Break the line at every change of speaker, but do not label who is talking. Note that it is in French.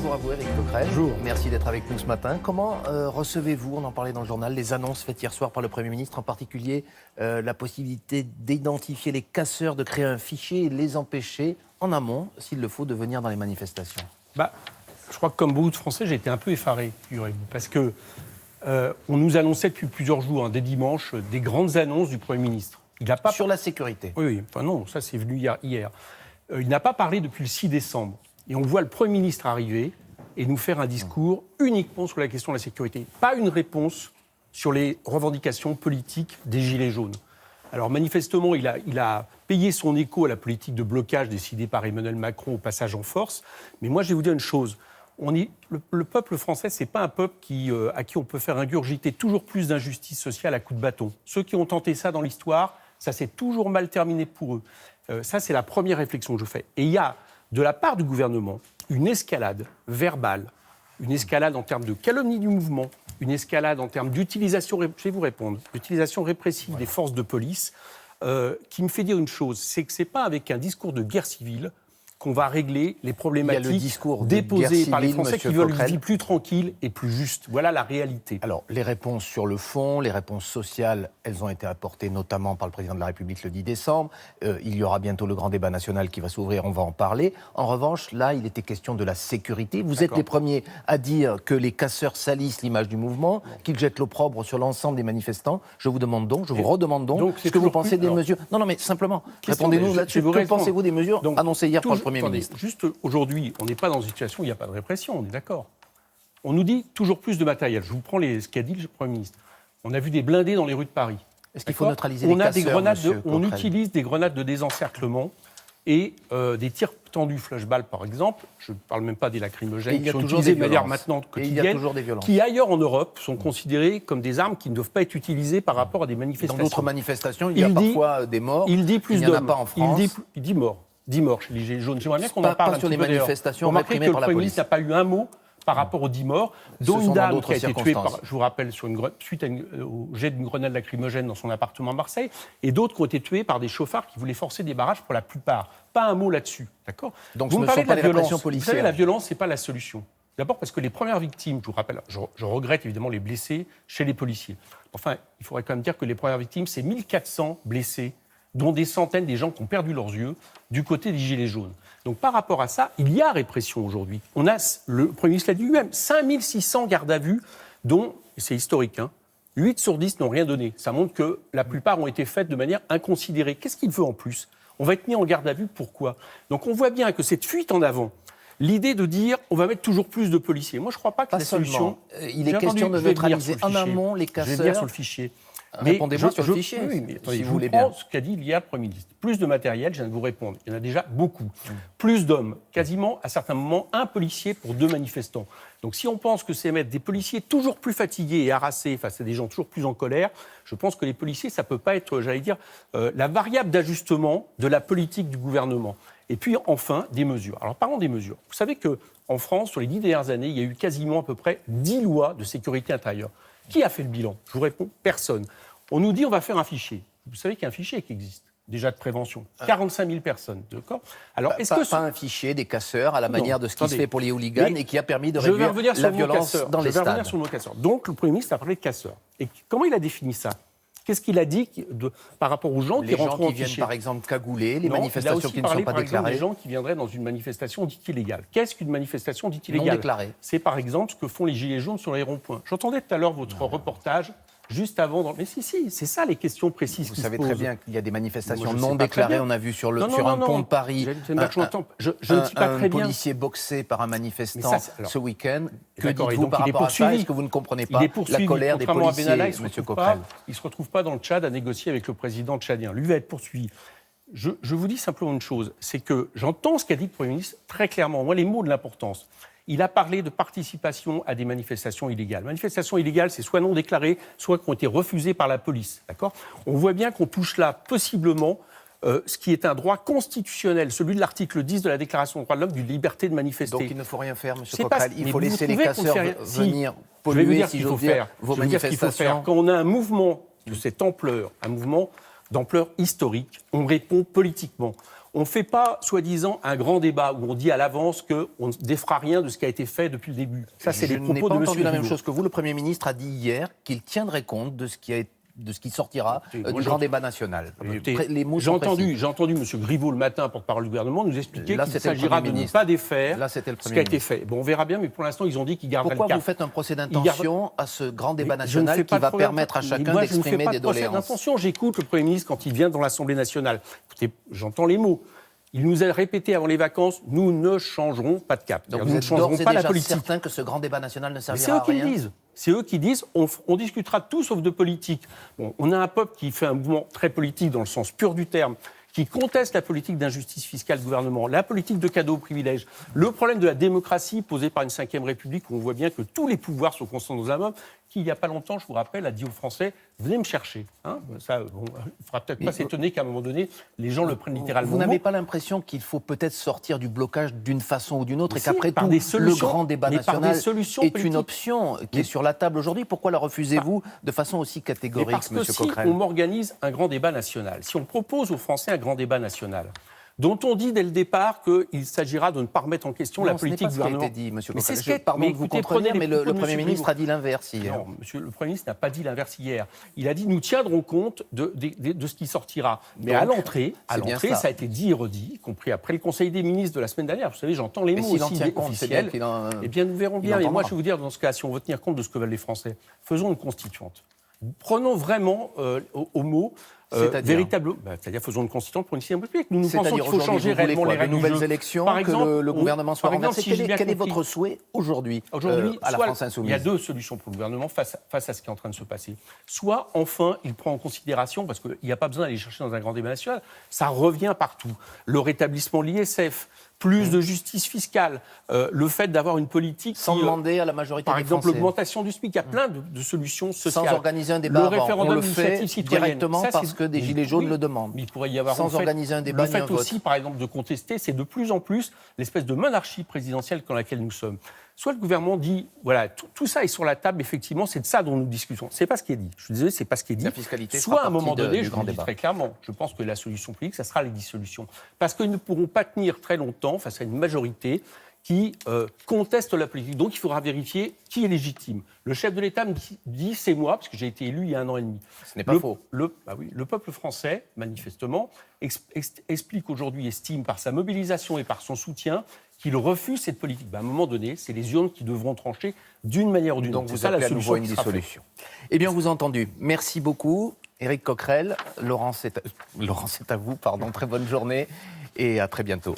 Bonjour à vous, Éric Coquerel.
Bonjour.
Merci d'être avec nous ce matin. Comment recevez-vous, on en parlait dans le journal, les annonces faites hier soir par le Premier ministre, en particulier la possibilité d'identifier les casseurs, de créer un fichier et les empêcher, en amont, s'il le faut, de venir dans les manifestations?
Je crois que comme beaucoup de Français, j'ai été un peu effaré, figurez-vous, parce que on nous annonçait depuis plusieurs jours, dès dimanche, des grandes annonces du Premier ministre. Il n'a pas
sur la sécurité.
Oui, enfin non, ça c'est venu hier. Il n'a pas parlé depuis le 6 décembre. Et on voit le Premier ministre arriver et nous faire un discours uniquement sur la question de la sécurité. Pas une réponse sur les revendications politiques des Gilets jaunes. Alors manifestement, il a payé son écho à la politique de blocage décidée par Emmanuel Macron au passage en force. Mais moi, je vais vous dire une chose. Le peuple français, ce n'est pas un peuple à qui on peut faire ingurgiter toujours plus d'injustice sociale à coups de bâton. Ceux qui ont tenté ça dans l'histoire, ça s'est toujours mal terminé pour eux. Ça, c'est la première réflexion que je fais. Et il y a, de la part du gouvernement, une escalade verbale, une escalade en termes de calomnie du mouvement, une escalade en termes d'utilisation, je vais vous répondre, d'utilisation répressive des forces de police, qui me fait dire une chose, c'est que ce n'est pas avec un discours de guerre civile qu'on va régler les problématiques déposées par les Français qui veulent une vie plus tranquille et plus juste. Voilà la réalité.
Alors, les réponses sur le fond, les réponses sociales, elles ont été apportées notamment par le président de la République le 10 décembre. Il y aura bientôt le grand débat national qui va s'ouvrir, on va en parler. En revanche, là, il était question de la sécurité. Vous êtes les premiers à dire que les casseurs salissent l'image du mouvement, qu'ils jettent l'opprobre sur l'ensemble des manifestants. Je vous demande donc, je vous redemande donc ce que vous pensez des mesures. Non, mais simplement, répondez-nous là-dessus. Que pensez-vous des mesures annoncées hier par le Premier ministre?
Juste aujourd'hui, on n'est pas dans une situation où il n'y a pas de répression, on est d'accord. On nous dit toujours plus de matériel. Je vous prends ce qu'a dit le Premier ministre. On a vu des blindés dans les rues de Paris.
Est-ce qu'il faut neutraliser les casseurs,
on utilise des grenades de désencerclement et des tirs tendus flashball, par exemple. Je ne parle même pas des lacrymogènes qui sont utilisés de manière maintenant quotidienne, qui ailleurs en Europe sont considérés comme des armes qui ne doivent pas être utilisées par rapport à des manifestations.
Dans d'autres manifestations, il y a parfois des morts.
Il dit plus
il n'y en a pas en France.
Il dit morts. 10 morts chez les Gilets jaunes. J'aimerais bien qu'on en parle
pas sur les manifestations réprimées par la police.
Le Premier ministre n'a pas eu un mot par rapport aux 10 morts, dont une dame qui a été tuée, je vous rappelle, suite au jet d'une grenade lacrymogène dans son appartement à Marseille, et d'autres qui ont été tués par des chauffards qui voulaient forcer des barrages pour la plupart. Pas un mot là-dessus, d'accord?
Donc vous me parlez de la violence policière.
Vous savez, la violence, ce n'est pas la solution. D'abord parce que les premières victimes, je vous rappelle, je regrette évidemment les blessés chez les policiers. Enfin, il faudrait quand même dire que les premières victimes, c'est 1400 blessés, dont des centaines des gens qui ont perdu leurs yeux du côté des Gilets jaunes. Donc par rapport à ça, il y a répression aujourd'hui. On a, le Premier ministre l'a dit lui-même, 5600 gardes à vue, dont, et c'est historique, 8 sur 10 n'ont rien donné. Ça montre que la plupart ont été faites de manière inconsidérée. Qu'est-ce qu'il veut en plus? On va être mis en garde à vue, pourquoi? Donc on voit bien que cette fuite en avant, l'idée de dire on va mettre toujours plus de policiers, moi je ne crois pas que la solution...
Il est question de neutraliser en amont les casseurs.
Je vais venir sur le fichier.
Répondez-moi sur le fichier,
si vous voulez bien. Ce qu'a dit hier le Premier ministre. Plus de matériel, je viens de vous répondre. Il y en a déjà beaucoup. Plus d'hommes. Quasiment, à certains moments, un policier pour 2 manifestants. Donc si on pense que c'est mettre des policiers toujours plus fatigués et harassés face à des gens toujours plus en colère, je pense que les policiers, ça ne peut pas être, j'allais dire, la variable d'ajustement de la politique du gouvernement. Et puis, enfin, des mesures. Alors, parlons des mesures. Vous savez qu'en France, sur les 10 dernières années, il y a eu quasiment à peu près 10 lois de sécurité intérieure. Qui a fait le bilan? Je vous réponds, personne. On nous dit on va faire un fichier. Vous savez qu'il y a un fichier qui existe, déjà de prévention. 45 000 personnes, d'accord? Alors,
pas un fichier des casseurs à la manière de ce qui se fait pour les hooligans et qui a permis de réduire la violence dans les stades.
Je vais revenir sur le mot casseur. Donc, le Premier ministre a parlé de casseurs. Et comment il a défini ça? Qu'est-ce qu'il a dit par rapport aux gens qui rentrent en fichier?
Viennent, par exemple, cagoulés, les manifestations qui ne sont pas déclarées.
Les gens qui viendraient dans une manifestation dite illégale. Qu'est-ce qu'une manifestation dite illégale?
Non déclarée.
C'est par exemple ce que font les Gilets jaunes sur les ronds-points. J'entendais tout à l'heure votre reportage. Juste avant, mais si, c'est ça les questions précises.
Vous savez très bien qu'il y a des manifestations non déclarées. On a vu sur un pont de Paris
je ne dis pas très bien.
Un policier boxé par un manifestant ce week-end. Que dites-vous par rapport à ça? Est-ce que vous ne comprenez pas la colère des policiers, M. Coquerel?
Il ne se retrouve pas dans le Tchad à négocier avec le président tchadien. Lui va être poursuivi. Je vous dis simplement une chose, c'est que j'entends ce qu'a dit le Premier ministre très clairement. Moi, les mots de l'importance. Il a parlé de participation à des manifestations illégales. Manifestations illégales, c'est soit non déclarées, soit qui ont été refusées par la police. D'accord? On voit bien qu'on touche là, possiblement, ce qui est un droit constitutionnel, celui de l'article 10 de la Déclaration des droits de l'homme, d'une liberté de manifester.
Donc il ne faut rien faire, M. Coquerel. Il faut laisser les casseurs venir polluer, si j'ose dire, vos manifestations.
Quand on a un mouvement de cette ampleur, un mouvement d'ampleur historique, on répond politiquement. On ne fait pas, soi-disant, un grand débat où on dit à l'avance qu'on ne défera rien de ce qui a été fait depuis le début. Ça, c'est les propos de M.
Je n'ai pas entendu la même
Rigaud.
chose que vous. Le Premier ministre a dit hier qu'il tiendrait compte de ce qui sortira du grand débat national. Les mots
J'ai
sont précis.
entendu M. Griveaux le matin, porte-parole du gouvernement, nous expliquer
Là,
qu'il
c'était le
s'agira
Premier
de ne
ministre.
pas défaire
Là, c'était le
ce
Premier
qui a été
ministre.
fait. Bon, on verra bien, mais pour l'instant, ils ont dit qu'ils garderaient
Pourquoi
le cap.
vous faites un procès d'intention à ce grand débat
Mais je ne
national
fais pas
qui
de
va
procès
permettre à
d'intention.
chacun
Moi, je ne fais
d'exprimer
pas
des
de procès
doléances?
d'intention. J'écoute le Premier ministre quand il vient dans l'Assemblée nationale. Écoutez, j'entends les mots. Il nous a répété avant les vacances, nous ne changerons pas de cap.
Donc
nous
vous
ne
êtes
changerons
d'ores et
pas la
déjà
politique.
certain que ce grand débat national ne
Mais
servira
c'est eux
à
qui le
rien?
disent. C'est eux qui disent on discutera de tout sauf de politique. Bon, on a un peuple qui fait un mouvement très politique dans le sens pur du terme, qui conteste la politique d'injustice fiscale du gouvernement, la politique de cadeaux aux privilèges, le problème de la démocratie posé par une 5e République où on voit bien que tous les pouvoirs sont constants dans un homme, qui, il n'y a pas longtemps, je vous rappelle, a dit aux Français « venez me chercher ». Ça, bon, il ne faudra peut-être pas s'étonner qu'à un moment donné, les gens le prennent littéralement.
Vous n'avez pas l'impression qu'il faut peut-être sortir du blocage d'une façon ou d'une autre et
Si,
qu'après
par
tout,
des
le
solutions,
grand débat
mais par des
national
solutions
est
politiques.
une option qui est sur la table aujourd'hui? Pourquoi la refusez-vous de façon aussi
Mais
catégorique,
parce
M.
que si
Coquerel?
on m'organise un grand débat national, si on propose aux Français un grand débat national, dont on dit dès le départ qu'il s'agira de ne pas remettre en question la politique du
Ce
gouvernement.
n'est pas ce qui a été dit, M.
Mais c'est
Coquerel.
ce qui est-
Pardon
mais
de vous
écoutez,
contredire,
prenez
mais
les
le
propos de
Premier
M.
ministre a
Griveaux.
dit l'inverse hier.
Non, monsieur le Premier ministre n'a pas dit l'inverse hier. Il a dit nous tiendrons compte de ce qui sortira. Mais
Donc,
à l'entrée,
c'est bien
ça
cela.
a été dit et redit, y compris après le Conseil des ministres de la semaine dernière. Vous savez, j'entends les
Mais
mots
s'il en
aussi
tient compte, c'est bien
officiels.
qu'il en...
Eh bien, nous verrons
il
bien. Et moi,
entendra.
je vais vous dire, dans ce cas, si on veut tenir compte de ce que veulent les Français, faisons une constituante. Prenons vraiment au mot.
C'est-à-dire
C'est-à-dire faisons une constituante pour une 6e République. Nous pensons qu'il
C'est-à-dire
faut
aujourd'hui,
changer
vous voulez
réellement
quoi,
les
de
règles du
nouvelles
jeu.
élections,
Par
que
exemple,
le gouvernement soit
par exemple,
renversé?
si j'ai bien
Quel est
compris-
votre souhait aujourd'hui
Aujourd'hui,
à la
soit
France insoumise?
il y a deux solutions pour le gouvernement face à ce qui est en train de se passer. Soit, enfin, il prend en considération, parce qu'il n'y a pas besoin d'aller chercher dans un grand débat national, ça revient partout. Le rétablissement de l'ISF, plus de justice fiscale, le fait d'avoir une politique
Sans
qui,
demander à la majorité
par
des
exemple,
Français.
l'augmentation du SMIC. Il y a plein de solutions sociales.
Sans organiser un débat
Le
avant.
référendum
On le fait
d'initiative citoyenne.
directement
Ça,
parce
c'est-
que des
Oui,
gilets jaunes
oui.
le demandent.
Mais il pourrait y avoir
Sans
en fait,
organiser un débat
le
ni un
fait
vote.
aussi, par exemple, de contester, c'est de plus en plus l'espèce de monarchie présidentielle dans laquelle nous sommes. Soit le gouvernement dit, voilà, tout ça est sur la table, effectivement, c'est de ça dont nous discutons. C'est pas ce qui est dit. Je suis désolé, c'est pas ce qui est dit.
La fiscalité
Soit
fera
à un moment
partie
donné,
du
je
grand
vous le dis
débat.
très clairement, je pense que la solution politique, ça sera les dissolutions. Parce qu'ils ne pourront pas tenir très longtemps face à une majorité qui conteste la politique. Donc il faudra vérifier qui est légitime. Le chef de l'État me dit c'est moi, parce que j'ai été élu il y a 1 an et demi.
Ce n'est pas faux.
Le peuple français, manifestement, explique aujourd'hui, estime par sa mobilisation et par son soutien qu'il refuse cette politique. À un moment donné, c'est les urnes qui devront trancher d'une manière ou d'une autre.
Donc
C'est
vous
ça la
appelez à
solution
nouveau à une
qui sera faite.
dissolution. Eh bien, on vous a entendu. Merci beaucoup, Éric Coquerel. Laurent, c'est à vous, pardon. Très bonne journée et à très bientôt.